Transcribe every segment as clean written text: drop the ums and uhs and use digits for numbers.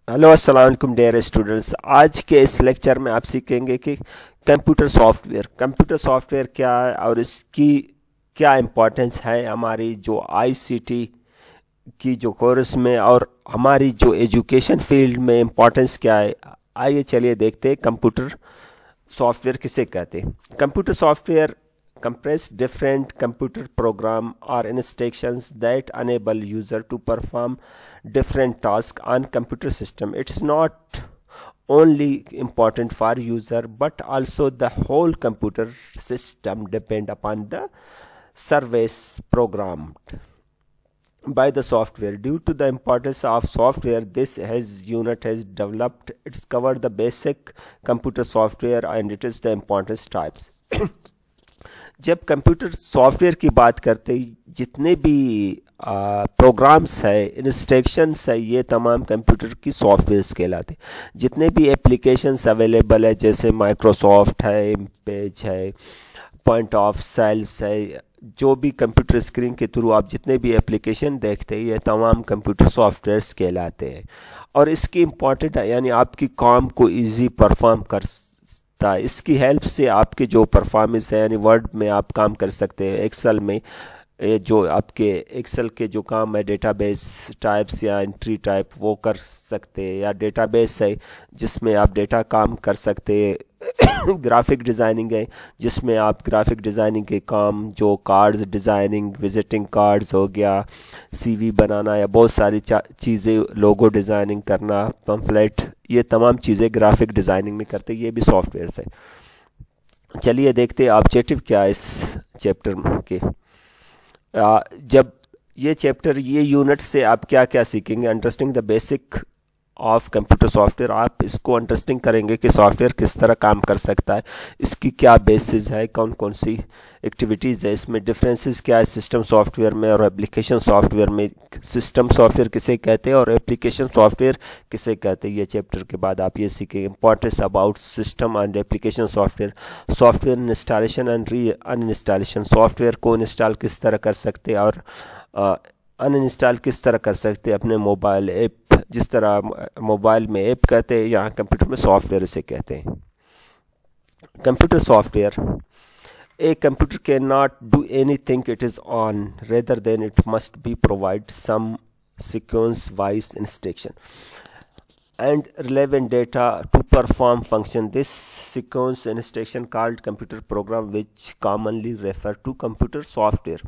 Hello अस्सलाम वालेकुम dear students. आज के इस लेक्चर में आप सीखेंगे कि कंप्यूटर सॉफ्टवेयर क्या है और इसकी क्या इम्पोर्टेंस है हमारी जो आईसीटी की जो कोर्स में और हमारी जो एजुकेशन फील्ड में इम्पोर्टेंस क्या है। आइए चलिए देखते हैं कंप्यूटर सॉफ्टवेयर किसे कहते हैं। Computer software compress different computer program or instructions that enable user to perform different tasks on computer system. It's not only important for user but also the whole computer system depend upon the service programmed by the software. Due to the importance of software, this unit has developed. It's covered the basic computer software and it is the importance types. जब computer software की बात करते जितने भी programmes है, instructions है, ये तमाम कंप्यूटर की सॉफ्टवेयर्स कहलाते। जितने भी एप्लीकेशंस अवेलेबल है जैसे माइक्रोसॉफ्ट है, इमेज है, पॉइंट ऑफ सेल्स है, जो भी कंप्यूटर स्क्रीन के थ्रू आप जितने भी एप्लीकेशन देखते हैं ये तमाम कंप्यूटर सॉफ्टवेयर्स कहलाते हैं। और इसकी इम्पॉर्टेंट यानी आपकी काम को ईजी परफॉर्म कर इसकी हेल्प से आपके जो परफॉर्मेंस है यानी वर्ड में आप काम कर सकते हैं, एक्सेल में जो आपके एक्सेल के जो काम है डेटाबेस टाइप्स या एंट्री टाइप वो कर सकते हैं, या डेटाबेस है जिसमें आप डेटा काम कर सकते हैं। ग्राफिक डिज़ाइनिंग है जिसमें आप ग्राफिक डिज़ाइनिंग के काम जो कार्ड्स डिज़ाइनिंग, विजिटिंग कार्ड्स हो गया, सीवी बनाना या बहुत सारी चीज़ें, लोगो डिज़ाइनिंग करना, पम्फलेट, ये तमाम चीज़ें ग्राफिक डिज़ाइनिंग में करते हैं। ये भी सॉफ्टवेयर है। चलिए देखते हैं ऑब्जेक्टिव क्या है इस चैप्टर के। जब ये चैप्टर ये यूनिट से आप क्या क्या सीखेंगे, understanding the basic of computer software. आप इसको अंडरस्टैंड करेंगे कि सॉफ्टवेयर किस तरह काम कर सकता है, इसकी क्या बेसिस है, कौन कौन सी एक्टिविटीज़ है, इसमें डिफरेंसेस क्या है सिस्टम सॉफ्टवेयर में और एप्लीकेशन सॉफ्टवेयर में। सिस्टम सॉफ्टवेयर किसे कहते हैं और एप्लीकेशन सॉफ्टवेयर किसे कहते हैं, ये चैप्टर के बाद आप ये सीखेंगे। Importance about system and application software, software installation and re uninstallation, software को इंस्टॉल किस तरह कर सकते हैं और अनइंस्टॉल किस तरह कर सकते हैं अपने मोबाइल ऐप, जिस तरह मोबाइल में ऐप कहते हैं यहाँ कंप्यूटर में सॉफ्टवेयर इसे कहते हैं। Computer software, a computer can not do anything it is on rather than it must be provide some sequence wise instruction and relevant data to perform function. This sequence instruction called computer program which commonly refer to computer software.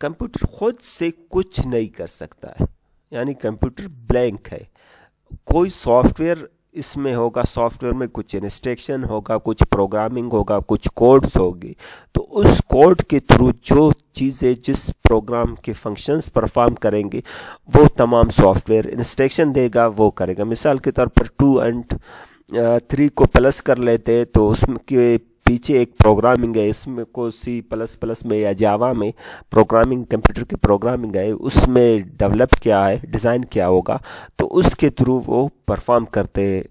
Computer खुद से कुछ नहीं कर सकता है यानी computer blank है। कोई सॉफ्टवेयर इसमें होगा, सॉफ्टवेयर में कुछ इंस्ट्रक्शन होगा, कुछ प्रोग्रामिंग होगा, कुछ कोड्स होगी, तो उस कोड के थ्रू जो चीज़ें जिस प्रोग्राम के फंक्शंस परफॉर्म करेंगे वो तमाम सॉफ्टवेयर इंस्ट्रक्शन देगा, वो करेगा। मिसाल के तौर पर 2 and 3 को प्लस कर लेते हैं तो उसके पीछे एक प्रोग्रामिंग है, इसमें को C++ में या जावा में प्रोग्रामिंग, कंप्यूटर की प्रोग्रामिंग है, उसमें डेवलप क्या है, डिज़ाइन क्या होगा, तो उसके थ्रू वो परफॉर्म करते हैं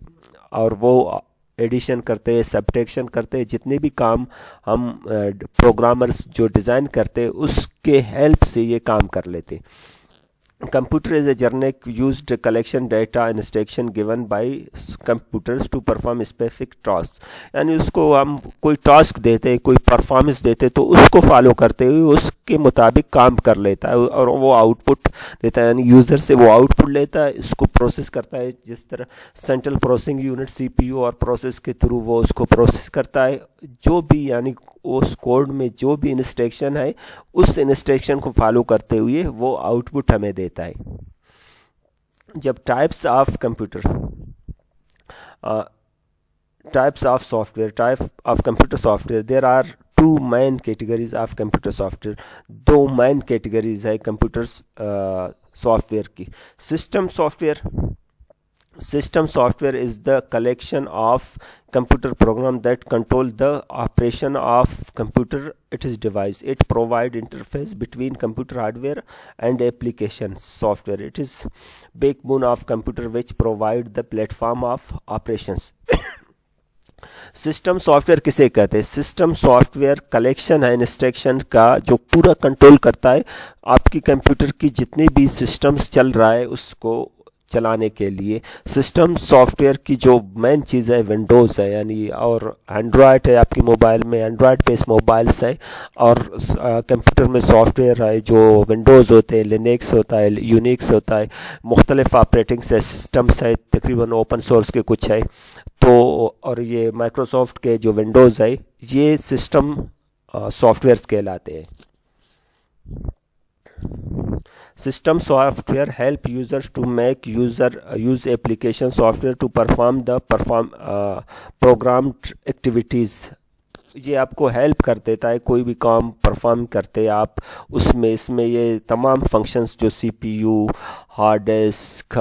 और वो एडिशन करते हैं, सब्ट्रैक्शन करते हैं, जितने भी काम हम प्रोग्रामर्स जो डिज़ाइन करते हैं उसके हेल्प से ये काम कर लेते हैं। Computer is a generic used collection data instruction given by computers to perform specific tasks. यानी उसको हम कोई टास्क देते हैं, कोई परफॉर्मेंस देते हैं तो उसको फॉलो करते हुए उसके मुताबिक काम कर लेता है और वो आउटपुट देता है, यानी यूज़र से वो आउटपुट लेता है, इसको प्रोसेस करता है। जिस तरह सेंट्रल प्रोसेसिंग यूनिट CPU और प्रोसेस के थ्रू वो उसको प्रोसेस करता है, जो भी यानी उस कोड में जो भी इंस्ट्रक्शन है उस इंस्ट्रक्शन को फॉलो करते हुए वो आउटपुट हमें देता है। जब types of computer types of software, type of computer software, there are 2 main categories of computer software. 2 main categories है कंप्यूटर सॉफ्टवेयर की। System software is the collection of computer program that control the operation of computer its device. It provide interface between computer hardware and application software. It is backbone of computer which provide the platform of operations. System software किसे कहते हैं? System software collection है instruction का जो पूरा control करता है आपकी कंप्यूटर की जितनी भी सिस्टम्स चल रहा है उसको चलाने के लिए। सिस्टम सॉफ्टवेयर की जो मेन चीज़ है विंडोज़ है, यानी और एंड्रॉयड है आपकी मोबाइल में, एंड्रॉयड बेस्ड मोबाइल्स है, और कंप्यूटर में सॉफ्टवेयर है जो विंडोज़ होते हैं, लिनक्स होता है, यूनिक्स होता है, मुख्तलिफ ऑपरेटिंग सिस्टम्स है, तकरीबन ओपन सोर्स के कुछ है। तो और ये माइक्रोसॉफ्ट के जो विंडोज़ है ये सिस्टम सॉफ्टवेयर्स कहलाते हैं। System software help users to make use application software to perform programmed activities। ये आपको हेल्प कर देता है, कोई भी काम परफॉर्म करते आप उसमें, इसमें ये तमाम फंक्शंस जो सीपीयू, हार्ड डिस्क,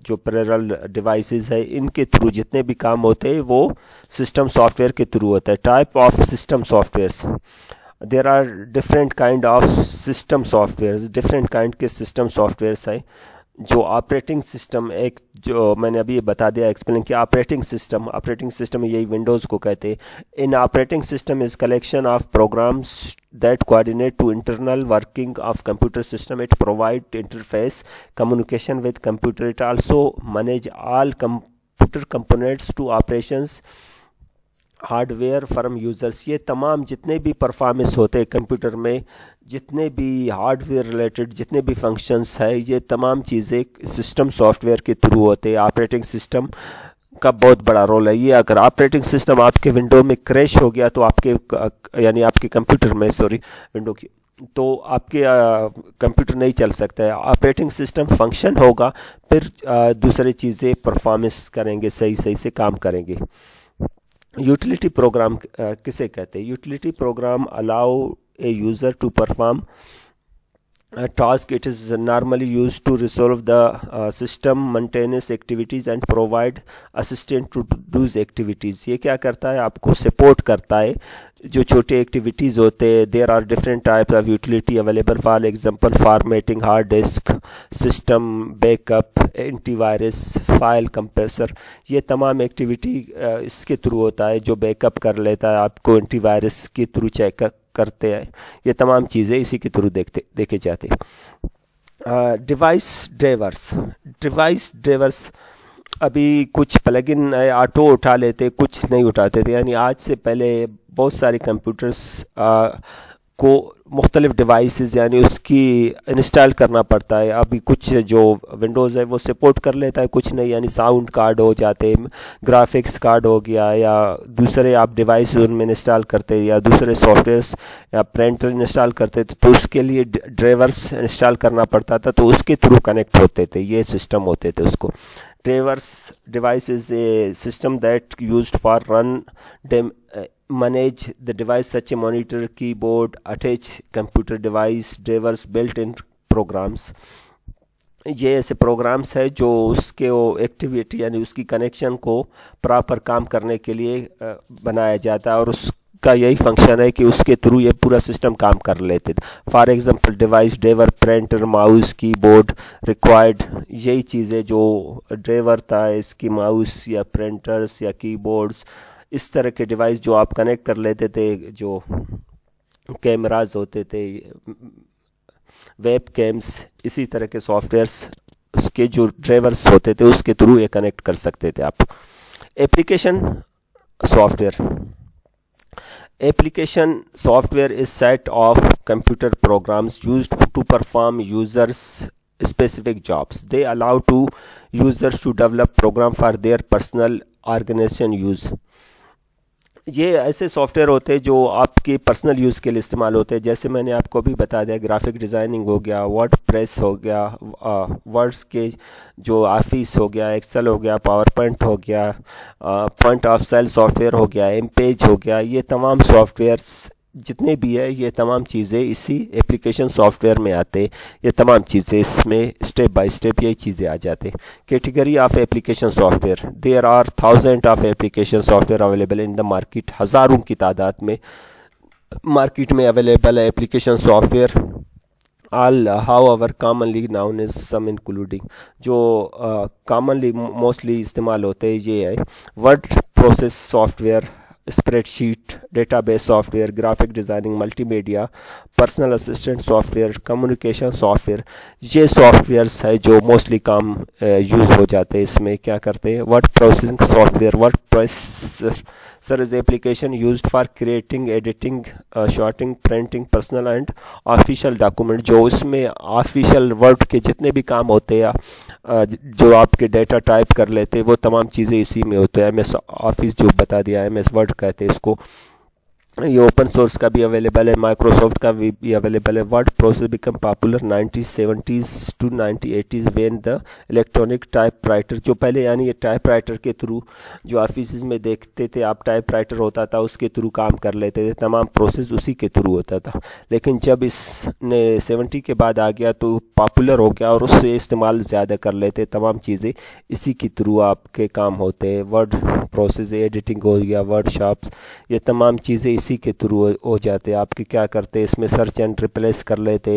जो पैरेलल डिवाइसेस है, इनके थ्रू जितने भी काम होते हैं वो सिस्टम सॉफ्टवेयर के थ्रू होता है। Type of system softwares, there are different kind of system software, different kind के सिस्टम सॉफ्टवेयर्स है। जो ऑपरेटिंग सिस्टम, एक जो मैंने अभी बता दिया एक्सप्लेन किया, ऑपरेटिंग सिस्टम यही विंडोज़ को कहते हैं। An operating system is collection of programs that coordinate to internal working of computer system. It provide interface communication with computer. It also manage all computer components to operations hardware from users. ये तमाम जितने भी performance होते हैं computer में, जितने भी hardware related जितने भी फंक्शंस है, ये तमाम चीज़ें सिस्टम सॉफ्टवेयर के थ्रू होते हैं। ऑपरेटिंग सिस्टम का बहुत बड़ा रोल है। ये अगर ऑपरेटिंग सिस्टम आपके विंडो में क्रैश हो गया तो आपके यानी आपके कंप्यूटर में, सॉरी विंडो की, तो आपके कंप्यूटर नहीं चल सकता है। ऑपरेटिंग सिस्टम फंक्शन होगा, फिर दूसरी चीज़ें परफॉर्मेंस करेंगे, सही से काम करेंगे। यूटिलिटी प्रोग्राम किसे कहते हैं? Utility program allow a user to perform task. It is normally used to resolve the system maintenance activities and provide assistance to those activities. ये क्या करता है? आपको सपोर्ट करता है जो छोटे एक्टिविटीज़ होते हैं. There are different types of utility available, for example formatting hard disk, system backup, antivirus, file compressor. ये तमाम एक्टिविटी इसके थ्रू होता है, जो बैकअप कर लेता है, आपको एंटीवायरस के थ्रू चेक करते हैं. ये तमाम चीज़ें इसी के थ्रू देखे जाते हैं. डिवाइस ड्राइवर्स अभी कुछ प्लगइन ऑटो उठा लेते, कुछ नहीं उठाते थे. यानी आज से पहले बहुत सारे कंप्यूटर्स को मुख्तलिफ डिवाइसेस यानी उसकी इंस्टॉल करना पड़ता है. अभी कुछ जो विंडोज़ है वो सपोर्ट कर लेता है, कुछ नहीं. यानी साउंड कार्ड हो जाते हैं, ग्राफिक्स कार्ड हो गया, या दूसरे आप डिवाइस उनमें इंस्टॉल करते हैं, या दूसरे सॉफ्टवेयर्स या प्रिंटर इंस्टॉल करते थे, तो उसके लिए ड्राइवर्स इंस्टॉल करना पड़ता था, तो उसके थ्रू कनेक्ट होते थे. ये सिस्टम होते थे उसको. Drivers device is a system that used for run manage the device such a monitor, keyboard, attach computer device. Drivers built in programs. ये ऐसे प्रोग्राम्स है जो उसके वो एक्टिविटी यानी उसकी कनेक्शन को प्रॉपर काम करने के लिए बनाया जाता है, और उसका यही फंक्शन है कि उसके थ्रू ये पूरा सिस्टम काम कर लेते थे. For example device, driver, printer, mouse, keyboard required. यही चीज़ें जो ड्राइवर था, इसकी माउस या प्रिंटर्स या कीबोर्ड्स, इस तरह के डिवाइस जो आप कनेक्ट कर लेते थे, जो कैमराज होते थे, वेब कैम्स, इसी तरह के सॉफ्टवेयर्स उसके जो ड्राइवर्स होते थे उसके थ्रू ये कनेक्ट कर सकते थे आप. Application software is set of computer programs used to perform users specific jobs. They allow to users to develop program for their personal organization use. ये ऐसे सॉफ्टवेयर होते हैं जो आपके पर्सनल यूज़ के लिए इस्तेमाल होते हैं. जैसे मैंने आपको अभी बता दिया, ग्राफिक डिज़ाइनिंग हो गया, वर्ड प्रेस हो गया, वर्ड्स के जो ऑफिस हो गया, एक्सेल हो गया, पावर पॉइंट हो गया, पॉइंट ऑफ सेल सॉफ्टवेयर हो गया, एम पेज हो गया. ये तमाम सॉफ्टवेयर्स जितने भी है, ये तमाम चीज़ें इसी एप्लीकेशन सॉफ्टवेयर में आते. ये तमाम चीज़ें इसमें स्टेप बाय स्टेप यही चीज़ें आ जाते. Category of application software. There are thousand of application software available in the market. हज़ारों की तादाद में मार्केट में अवेलेबल है application software. All however commonly known is some including. जो कॉमनली मोस्टली इस्तेमाल होते हैं ये है word process software, spreadsheet, database software, graphic designing, multimedia, personal assistant software, communication software. ये सॉफ्टवेयर्स है जो मोस्टली काम यूज़ हो जाते हैं। इसमें क्या करते हैं, word processing software, word processor is application used for creating, editing, sorting, printing personal and official document. जो इसमें ऑफिशियल वर्ड के जितने भी काम होते हैं, जो आपके डेटा टाइप कर लेते हैं, वो तमाम चीज़ें इसी में होते हैं। MS ऑफिस जो बता दिया, MS वर्ड कहते हैं इसको। ये ओपन सोर्स का भी अवेलेबल है, माइक्रोसॉफ्ट का भी अवेलेबल है। Word process become popular 1970s to 1980s when the electronic type writer, जो पहले यानी ये टाइप राइटर के थ्रू जो ऑफिस में देखते थे आप, टाइप राइटर होता था उसके थ्रू काम कर लेते थे, तमाम प्रोसेस उसी के थ्रू होता था। लेकिन जब इसने 70 के बाद आ गया तो पॉपुलर हो गया और उससे इस्तेमाल ज़्यादा कर लेते, तमाम चीज़ें इसी के थ्रू आपके काम होते हैं। वर्ड प्रोसेस, एडिटिंग हो गया, वर्कशॉप्स, ये तमाम चीज़ें इसी के थ्रू हो जाते हैं। आपके क्या करते, इसमें सर्च एंड रिप्लेस कर लेते,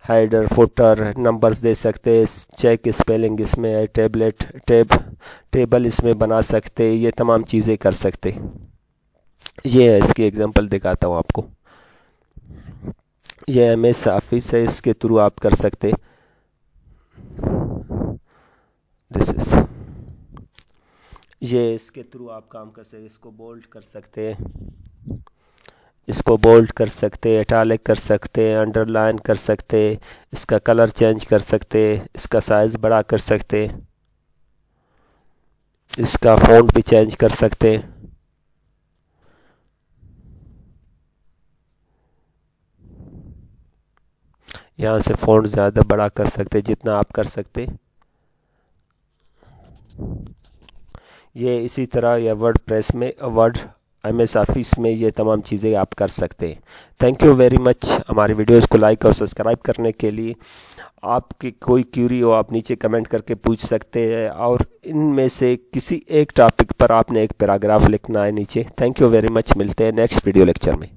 हेडर, फुटर, नंबर्स दे सकते, चेक स्पेलिंग इसमें है, टेबल इसमें बना सकते, ये तमाम चीज़ें कर सकते। ये है, इसकी एग्जांपल दिखाता हूँ आपको। ये MS ऑफिस है, इसके थ्रू आप कर सकते। दिस इज, ये इसके थ्रू आप काम कर सकते। इसको बोल्ड कर सकते हैं, इसको बोल्ड कर सकते, इटैलिक कर सकते, अंडरलाइन कर सकते, इसका कलर चेंज कर सकते, इसका साइज बड़ा कर सकते, इसका फ़ॉन्ट भी चेंज कर सकते। यहाँ से फ़ॉन्ट ज़्यादा बड़ा कर सकते, जितना आप कर सकते। ये इसी तरह या वर्ड प्रेस में, वर्ड MS ऑफिस में ये तमाम चीज़ें आप कर सकते हैं। थैंक यू वेरी मच हमारी वीडियोस को लाइक और सब्सक्राइब करने के लिए। आपकी कोई क्यूरी हो आप नीचे कमेंट करके पूछ सकते हैं, और इनमें से किसी एक टॉपिक पर आपने एक पैराग्राफ लिखना है नीचे। थैंक यू वेरी मच, मिलते हैं नेक्स्ट वीडियो लेक्चर में।